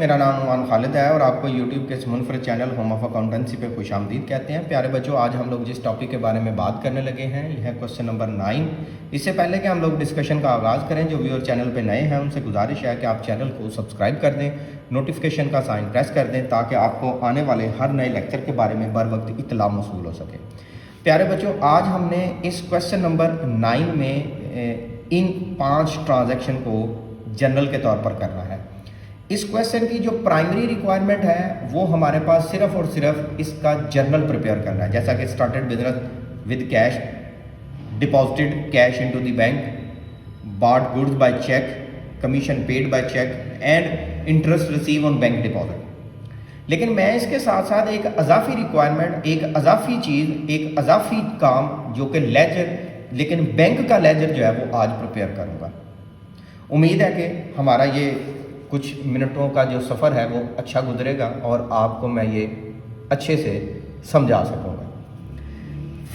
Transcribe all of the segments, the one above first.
मेरा नाम उमान खालिद है और आपको यूट्यूब के इस मुनफरद चैनल होम ऑफ अकाउंटेंसी पे खुशामदीद कहते हैं। प्यारे बच्चों, आज हम लोग जिस टॉपिक के बारे में बात करने लगे हैं यह है क्वेश्चन नंबर 9। इससे पहले कि हम लोग डिस्कशन का आगाज़ करें, जो व्यूअर चैनल पे नए हैं उनसे गुजारिश है कि आप चैनल को सब्सक्राइब कर दें, नोटिफिकेशन का साइन प्रेस कर दें ताकि आपको आने वाले हर नए लेक्चर के बारे में बर वक्त इत्तला मौसूल हो सके। प्यारे बच्चों, आज हमने इस क्वेश्चन नंबर 9 में इन 5 ट्रांजैक्शन को जनरल के तौर पर करना है। इस क्वेश्चन की जो प्राइमरी रिक्वायरमेंट है वो हमारे पास सिर्फ और सिर्फ इसका जर्नल प्रिपेयर करना है, जैसा कि started business with cash, deposited cash into the bank, bought goods by cheque, commission paid by cheque and interest receive on bank deposit. लेकिन मैं इसके साथ साथ एक अजाफी रिक्वायरमेंट, एक अजाफी चीज़, एक अजाफी काम जो कि लेजर, लेकिन बैंक का लेजर जो है वो आज प्रिपेयर करूँगा। उम्मीद है कि हमारा ये कुछ मिनटों का जो सफ़र है वो अच्छा गुजरेगा और आपको मैं ये अच्छे से समझा सकूँगा।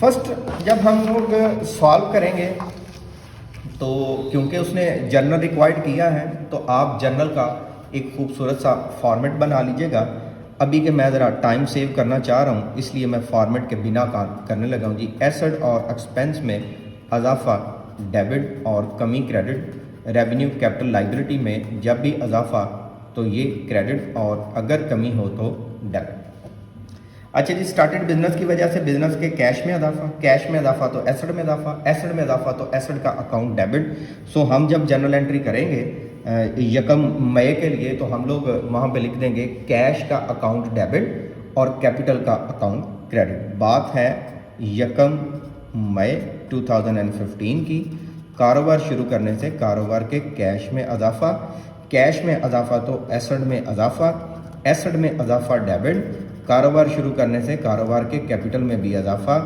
फर्स्ट जब हम लोग सॉल्व करेंगे तो क्योंकि उसने जर्नल रिक्वायर्ड किया है तो आप जर्नल का एक खूबसूरत सा फॉर्मेट बना लीजिएगा। अभी के मैं ज़रा टाइम सेव करना चाह रहा हूँ, इसलिए मैं फॉर्मेट के बिना काम करने लगा हूँ जी। एसेट और एक्सपेंस में अजाफा डेबिट और कमी क्रेडिट, रेवेन्यू कैपिटल लाइबिलिटी में जब भी अजाफा तो ये क्रेडिट और अगर कमी हो तो डेबिट। अच्छा जी, स्टार्टेड बिजनेस की वजह से बिजनेस के कैश में अजाफा, कैश में अजाफा तो एसेट में अजाफा, एसेट में अजाफा तो एसेट का अकाउंट डेबिट। सो हम जब जनरल एंट्री करेंगे 1 मई के लिए तो हम लोग वहाँ पे लिख देंगे कैश का अकाउंट डेबिट और कैपिटल का अकाउंट क्रेडिट। बात है 1 मई 2015 की। कारोबार शुरू करने से कारोबार के कैश में अजाफा, कैश में अजाफा तो एसेट में अजाफा, एसेट में अजाफा डेबिट। कारोबार शुरू करने से कारोबार के कैपिटल में भी अजाफा,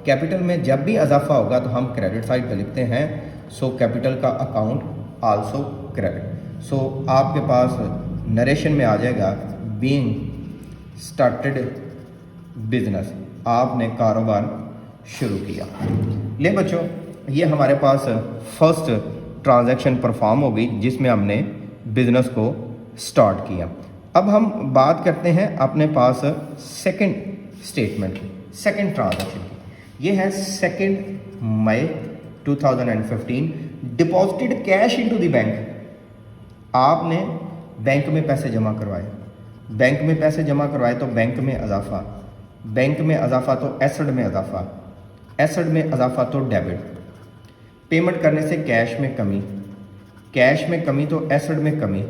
कैपिटल में जब भी अजाफा होगा तो हम क्रेडिट साइड पे लिखते हैं। सो कैपिटल का अकाउंट आल्सो क्रेडिट। सो आपके पास नरेशन में आ जाएगा बीइंग स्टार्टेड बिजनेस, आपने कारोबार शुरू किया। ले बच्चों, ये हमारे पास फर्स्ट ट्रांजैक्शन परफॉर्म हो गई जिसमें हमने बिजनेस को स्टार्ट किया। अब हम बात करते हैं अपने पास सेकंड स्टेटमेंट की, सेकंड ट्रांजैक्शन की। ये है 2 मई 2015। Deposited cash into the bank, आपने बैंक में पैसे जमा करवाए, बैंक में पैसे जमा करवाए तो बैंक में अजाफा, बैंक में अजाफा तो एसेट में अजाफा, एसेट में अजाफा तो डेबिट। पेमेंट करने से कैश में कमी, कैश में कमी तो एसेट में कमी,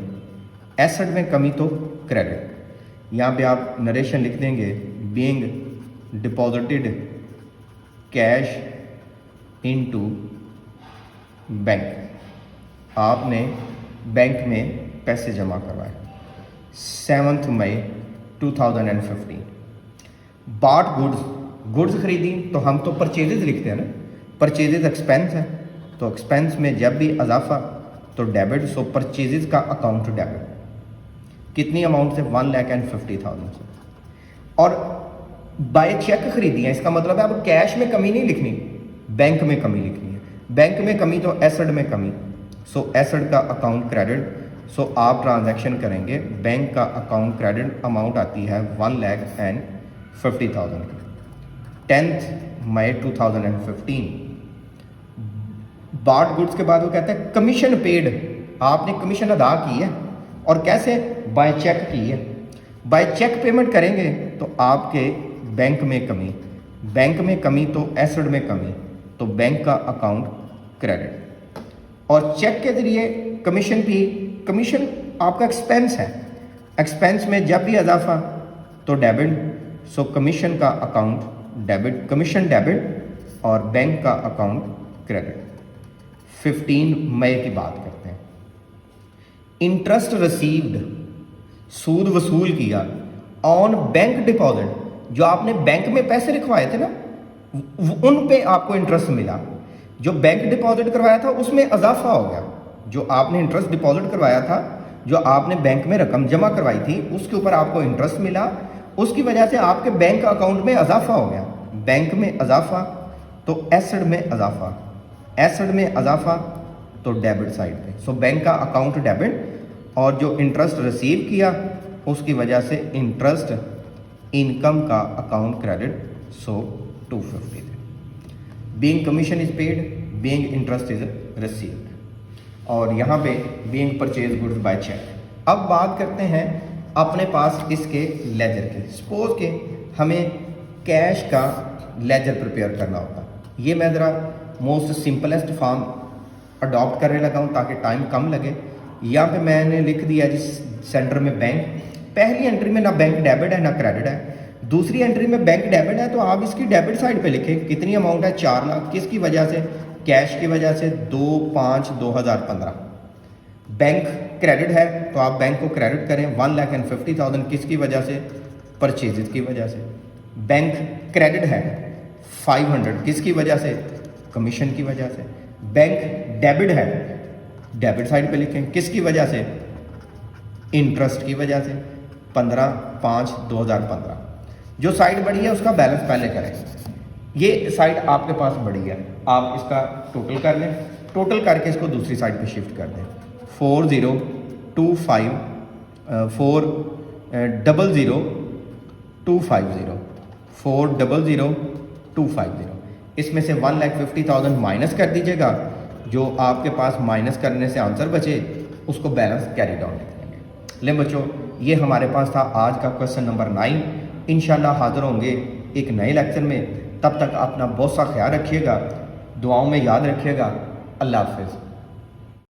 एसेट में कमी तो क्रेडिट। यहाँ पे आप नरेशन लिख देंगे being deposited cash into bank, आपने बैंक में पैसे जमा करवाए 7 मई 2015। बॉट गुड्स, गुड्स खरीदी तो हम तो परचेजेज लिखते हैं ना, परचेजेज एक्सपेंस है तो एक्सपेंस में जब भी अजाफा तो डेबिट। सो परचेजेज का अकाउंट डेबिट। कितनी अमाउंट से? 1,50,000 से। और बाय चेक खरीदी है, इसका मतलब है अब कैश में कमी नहीं लिखनी, बैंक में कमी लिखनी है। बैंक में कमी तो एसेट में कमी, सो एसेट का अकाउंट क्रेडिट। सो आप ट्रांजैक्शन करेंगे बैंक का अकाउंट क्रेडिट, अमाउंट आती है 1,50,000 की। 10 मई 2015। बॉट गुड्स के बाद वो कहता है कमीशन पेड, आपने कमीशन अदा की है और कैसे? बाय चेक की है। बाय चेक पेमेंट करेंगे तो आपके बैंक में कमी, बैंक में कमी तो एसेट में कमी, तो बैंक का अकाउंट क्रेडिट। और चेक के जरिए कमीशन भी, कमीशन आपका एक्सपेंस है, एक्सपेंस में जब भी अजाफा तो डेबिट। सो कमीशन का अकाउंट डेबिट, कमीशन डेबिट और बैंक का अकाउंट क्रेडिट। 15 मई की बात करते हैं। इंटरेस्ट रिसीव्ड, सूद वसूल किया ऑन बैंक डिपॉजिट, जो आपने बैंक में पैसे रखवाए थे ना उन पे आपको इंटरेस्ट मिला। जो बैंक डिपॉजिट करवाया था उसमें अजाफा हो गया, जो आपने इंटरेस्ट डिपॉजिट करवाया था, जो आपने बैंक में रकम जमा करवाई थी उसके ऊपर आपको इंटरेस्ट मिला, उसकी वजह से आपके बैंक अकाउंट में अजाफा हो गया। बैंक में अजाफा तो एसेट में अजाफा, एसेट में अजाफा तो डेबिट साइड पे। सो बैंक का अकाउंट डेबिट और जो इंटरेस्ट रिसीव किया उसकी वजह से इंटरेस्ट इनकम का अकाउंट क्रेडिट, सो 250 थे। Being commission is paid, being interest is received, और यहाँ पे being purchase goods by cheque. अब बात करते हैं अपने पास इसके लेजर के। सपोज के हमें कैश का लेजर प्रिपेयर करना होता, ये मैं ज़रा मोस्ट सिंपलेस्ट फॉर्म अडॉप्ट करने लगा हूँ ताकि टाइम कम लगे। यहाँ पे मैंने लिख दिया जिस सेंटर में बैंक, पहली एंट्री में ना बैंक डेबिट है ना क्रेडिट है, दूसरी एंट्री में बैंक डेबिट है, तो आप इसकी डेबिट साइड पे लिखें कितनी अमाउंट है, 4 लाख। किसकी वजह से? कैश की वजह से, 2/5/2015। बैंक क्रेडिट है तो आप बैंक को क्रेडिट करें 1,50,000। किसकी वजह से? परचेजेस की वजह से। बैंक क्रेडिट है 500, किसकी वजह से? कमीशन की वजह से। बैंक डेबिट है, डेबिट साइड पे लिखें, किसकी वजह से? इंटरेस्ट की वजह से, 15/5/2015। जो साइड बड़ी है उसका बैलेंस पहले करें। ये साइड आपके पास बड़ी है, आप इसका टोटल कर लें, टोटल करके इसको दूसरी साइड पे शिफ्ट कर दें। 40,250 400,250 इसमें से 1,50,000 माइनस कर दीजिएगा। जो आपके पास माइनस करने से आंसर बचे उसको बैलेंस कैरी डाउन लिख देंगे। ले बच्चों, ये हमारे पास था आज का क्वेश्चन नंबर 9। इंशाल्लाह हाज़िर होंगे एक नए लेक्चर में। तब तक अपना बहुत सा ख्याल रखिएगा, दुआओं में याद रखिएगा। अल्लाह हाफ़िज़।